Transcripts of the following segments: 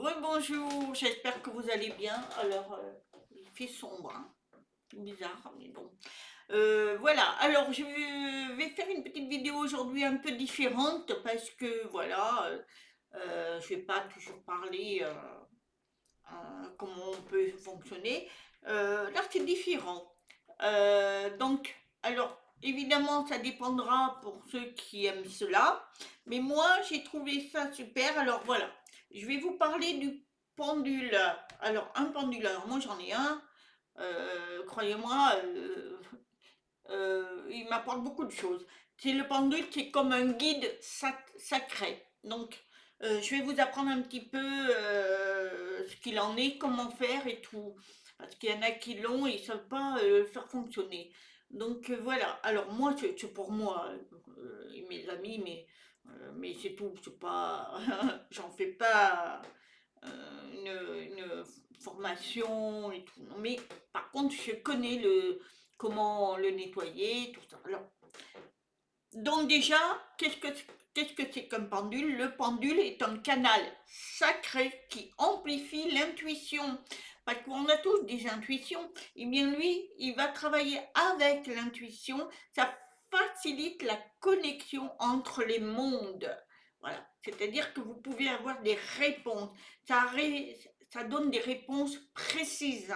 Rebonjour, j'espère que vous allez bien. Alors, il fait sombre, hein. Bizarre, mais bon. Voilà, alors vais faire une petite vidéo aujourd'hui un peu différente parce que voilà, je vais pas toujours parler comment on peut fonctionner. Là, c'est différent. Donc, alors, évidemment, ça dépendra pour ceux qui aiment cela, mais moi, j'ai trouvé ça super. Alors, voilà, je vais vous parler du pendule. Alors, un pendule, alors moi, j'en ai un. Croyez-moi, il m'apporte beaucoup de choses. C'est le pendule qui est comme un guide sacré. Donc, je vais vous apprendre un petit peu ce qu'il en est, comment faire et tout. Parce qu'il y en a qui l'ont et ils ne savent pas le faire fonctionner. Donc voilà. Alors moi, c'est pour moi et mes amis, mais c'est tout. C'est pas, j'en fais pas une formation et tout. Non, mais par contre, je connais comment le nettoyer, tout ça. Alors, donc déjà, qu'est-ce que c'est qu'un pendule? Le pendule est un canal sacré qui amplifie l'intuition. Parce qu'on a tous des intuitions. Et bien lui, il va travailler avec l'intuition. Ça facilite la connexion entre les mondes. Voilà. C'est-à-dire que vous pouvez avoir des réponses. Ça donne des réponses précises.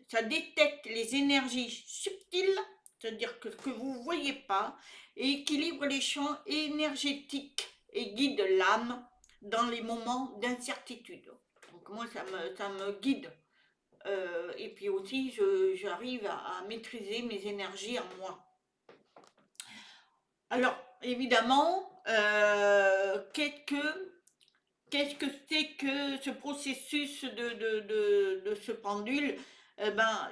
Ça détecte les énergies subtiles, c'est-à-dire que ce que vous ne voyez pas, et équilibre les champs énergétiques et guide l'âme dans les moments d'incertitude. Donc moi, ça me guide. Et puis aussi, j'arrive à maîtriser mes énergies en moi. Alors, évidemment, qu'est-ce que c'est que ce processus de ce pendule? Ben,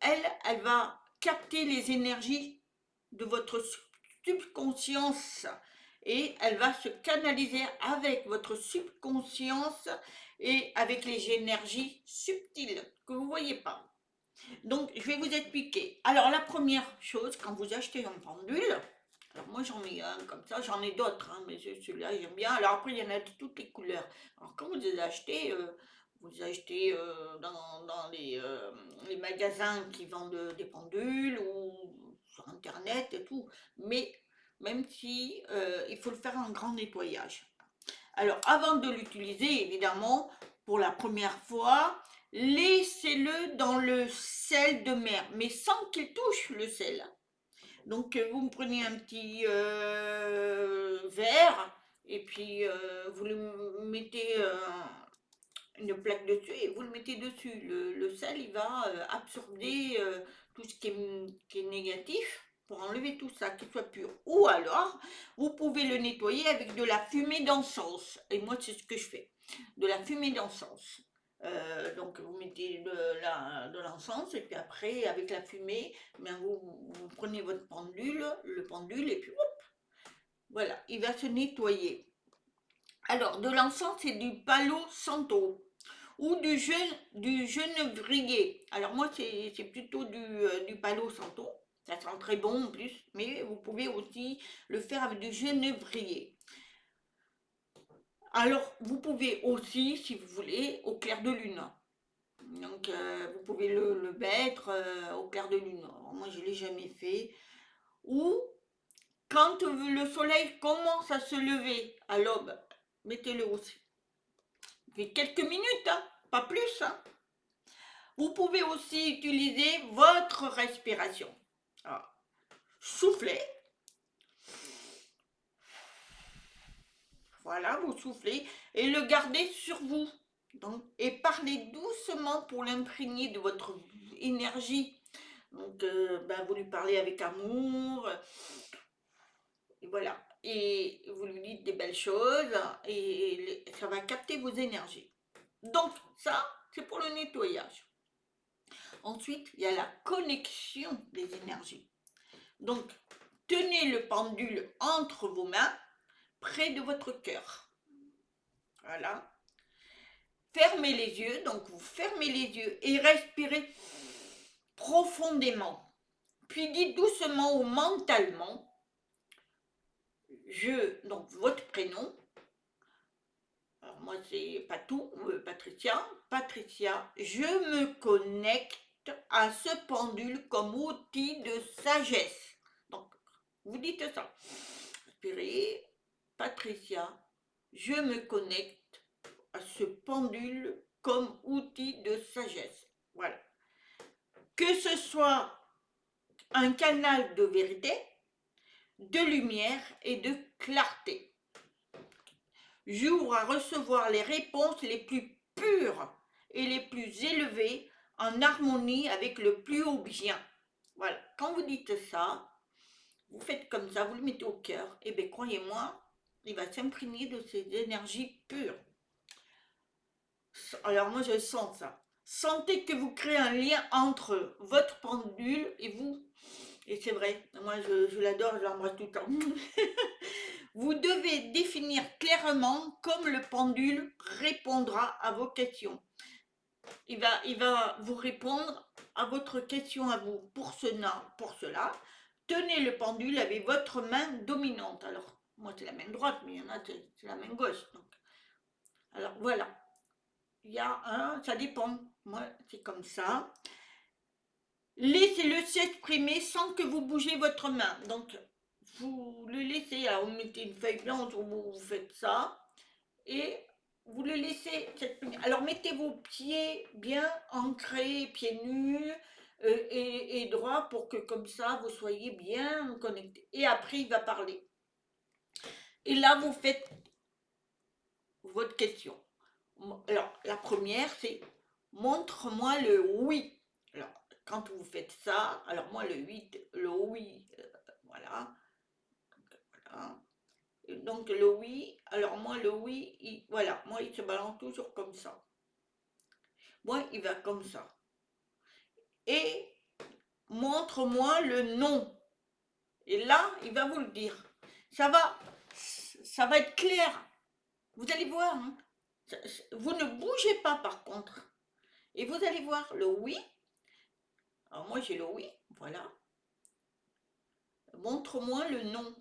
elle va capter les énergies de votre subconscience et elle va se canaliser avec votre subconscience et avec les énergies subtiles que vous ne voyez pas. Donc, je vais vous expliquer. Alors, la première chose, quand vous achetez un pendule, alors moi j'en ai un comme ça, j'en ai d'autres, hein, mais celui-là j'aime bien. Alors après, il y en a de toutes les couleurs. Alors quand vous les achetez, dans les magasins qui vendent des pendules ou sur Internet et tout. Mais même si il faut le faire en grand nettoyage. Alors, avant de l'utiliser, évidemment, pour la première fois, laissez-le dans le sel de mer, mais sans qu'il touche le sel. Donc, vous me prenez un petit verre et puis vous le mettez une plaque dessus et vous le mettez dessus. Le sel, il va absorber tout ce qui est négatif pour enlever tout ça, qu'il soit pur. Ou alors, vous pouvez le nettoyer avec de la fumée d'encens. Et moi, c'est ce que je fais. De la fumée d'encens. Donc, vous mettez de l'encens et puis après, avec la fumée, bien, vous prenez votre pendule, le pendule, et puis hop, voilà, il va se nettoyer. Alors, de l'encens, c'est du palo santo ou du genévrier. Alors moi, c'est plutôt du palo santo. Ça sent très bon en plus, mais vous pouvez aussi le faire avec du genévrier. Alors, vous pouvez aussi, si vous voulez, au clair de lune. Donc, vous pouvez le mettre au clair de lune. Alors, moi, je ne l'ai jamais fait. Ou quand le soleil commence à se lever à l'aube, mettez-le aussi. Puis quelques minutes, hein, pas plus. Hein. Vous pouvez aussi utiliser votre respiration. Alors, soufflez. Voilà, vous soufflez et le gardez sur vous. Donc, et parlez doucement pour l'imprégner de votre énergie. Donc, vous lui parlez avec amour. Et voilà. Et vous lui dites des belles choses et ça va capter vos énergies. Donc, ça, c'est pour le nettoyage. Ensuite, il y a la connexion des énergies. Donc, tenez le pendule entre vos mains, près de votre cœur. Voilà. Fermez les yeux, donc vous fermez les yeux et respirez profondément. Puis dites doucement ou mentalement, donc votre prénom. Alors moi c'est Patou, Patricia. Patricia, je me connecte à ce pendule comme outil de sagesse. Donc, vous dites ça. Inspirez, Patricia, je me connecte à ce pendule comme outil de sagesse. Voilà. Que ce soit un canal de vérité, de lumière et de clarté. J'ouvre à recevoir les réponses les plus pures et les plus élevées en harmonie avec le plus haut bien. Voilà, quand vous dites ça, vous faites comme ça, vous le mettez au cœur, et bien croyez-moi, il va s'imprégner de ces énergies pures. Alors moi je sens ça. Sentez que vous créez un lien entre votre pendule et vous. Et c'est vrai, moi je l'adore, je l'embrasse tout le temps. Vous devez définir clairement comme le pendule répondra à vos questions. Il va vous répondre à votre question à vous. Pour cela, tenez le pendule avec votre main dominante. Alors, moi c'est la main droite, mais il y en a c'est la main gauche. Donc. Alors voilà, il y a ça dépend. Moi c'est comme ça. Laissez-le s'exprimer sans que vous bougez votre main. Donc, vous le laissez, alors vous mettez une feuille blanche où vous faites ça, et vous le laissez s'exprimer. Alors, mettez vos pieds bien ancrés, pieds nus et droits, pour que comme ça, vous soyez bien connectés. Et après, il va parler. Et là, vous faites votre question. Alors, la première, c'est montre-moi le oui. Alors, quand vous faites ça, alors moi le oui, voilà. Donc le oui, alors moi le oui, voilà, moi il se balance toujours comme ça. Moi il va comme ça. Et montre-moi le non. Et là, il va vous le dire. Ça va être clair. Vous allez voir. Hein. Vous ne bougez pas par contre. Et vous allez voir le oui. Alors moi j'ai le oui, voilà. Montre-moi le non.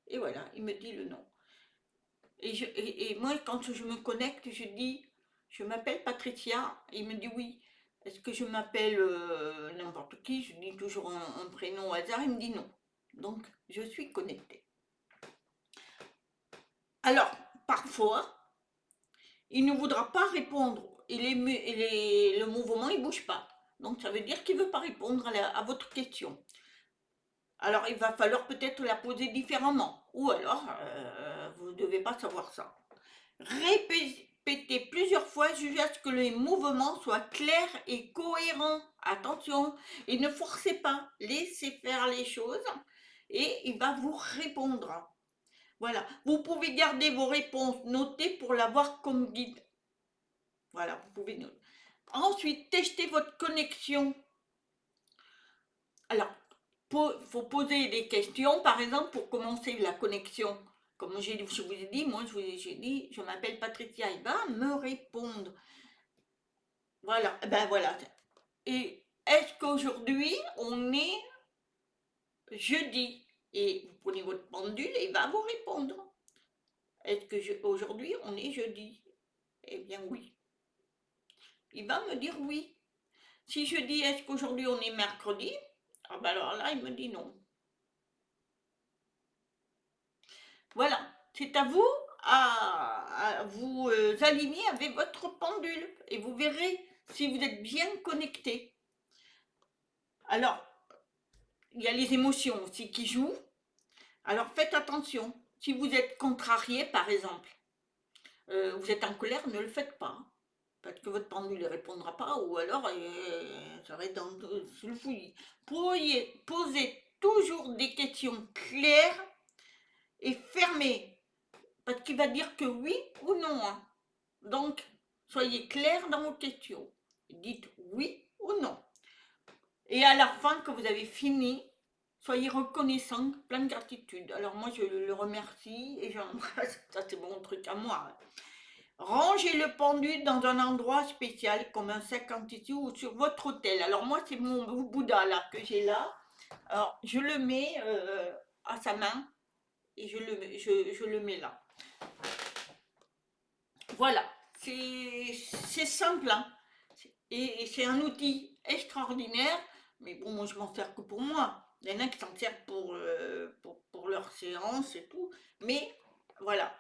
Et voilà, il me dit le non. Et moi, quand je me connecte, je dis, je m'appelle Patricia. Et il me dit oui. Est-ce que je m'appelle n'importe qui? Je dis toujours un prénom au hasard. Il me dit non. Donc, je suis connectée. Alors, parfois, il ne voudra pas répondre. Le mouvement, il ne bouge pas. Donc, ça veut dire qu'il ne veut pas répondre à votre question. Alors, il va falloir peut-être la poser différemment. Ou alors, vous ne devez pas savoir ça. Répétez plusieurs fois jusqu'à ce que les mouvements soient clairs et cohérents. Attention, et ne forcez pas. Laissez faire les choses et il va vous répondre. Voilà, vous pouvez garder vos réponses notées pour l'avoir comme guide. Voilà, vous pouvez noter. Ensuite, testez votre connexion. Alors, il faut poser des questions, par exemple, pour commencer la connexion. Comme je vous ai dit, moi, j'ai dit, je m'appelle Patricia, il va me répondre. Voilà, ben voilà. Et est-ce qu'aujourd'hui, on est jeudi? Et vous prenez votre pendule et il va vous répondre. Est-ce que aujourd'hui, on est jeudi? Eh bien, oui. Il va me dire oui. Si je dis, est-ce qu'aujourd'hui, on est mercredi? Ah ben alors là, il me dit non. Voilà, c'est à vous à vous aligner avec votre pendule et vous verrez si vous êtes bien connecté. Alors, il y a les émotions aussi qui jouent. Alors faites attention. Si vous êtes contrarié, par exemple, vous êtes en colère, ne le faites pas. Parce que votre pendule ne répondra pas, ou alors ça va être sous le fouillis. Posez toujours des questions claires et fermées. Parce qu'il va dire que oui ou non. Hein. Donc, soyez clair dans vos questions. Dites oui ou non. Et à la fin, que vous avez fini, soyez reconnaissant, plein de gratitude. Alors moi, je le remercie et j'embrasse. Ça, c'est mon truc à moi. Rangez le pendule dans un endroit spécial, comme un sac en tissu ou sur votre autel. Alors moi, c'est mon Bouddha là que j'ai là. Alors, je le mets à sa main et je le mets là. Voilà, c'est simple, hein. Et c'est un outil extraordinaire, mais bon, moi je m'en sers que pour moi. Il y en a qui s'en servent pour leur séance et tout, mais voilà,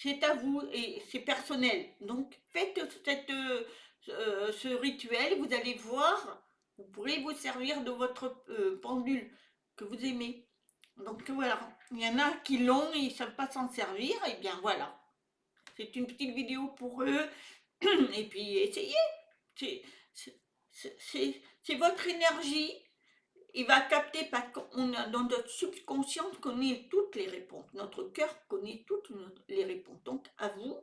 c'est à vous et c'est personnel. Donc faites ce rituel, vous allez voir, vous pourrez vous servir de votre pendule que vous aimez. Donc voilà, il y en a qui l'ont et ils ne savent pas s'en servir, et bien voilà, c'est une petite vidéo pour eux. Et puis essayez. C'est c'est votre énergie. Il va capter parce qu'on a dans notre subconscient connaît toutes les réponses. Notre cœur connaît toutes les réponses. Donc à vous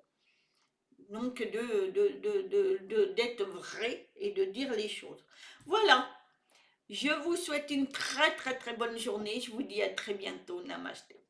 donc d'être vrai et de dire les choses. Voilà. Je vous souhaite une très très très bonne journée. Je vous dis à très bientôt. Namasté.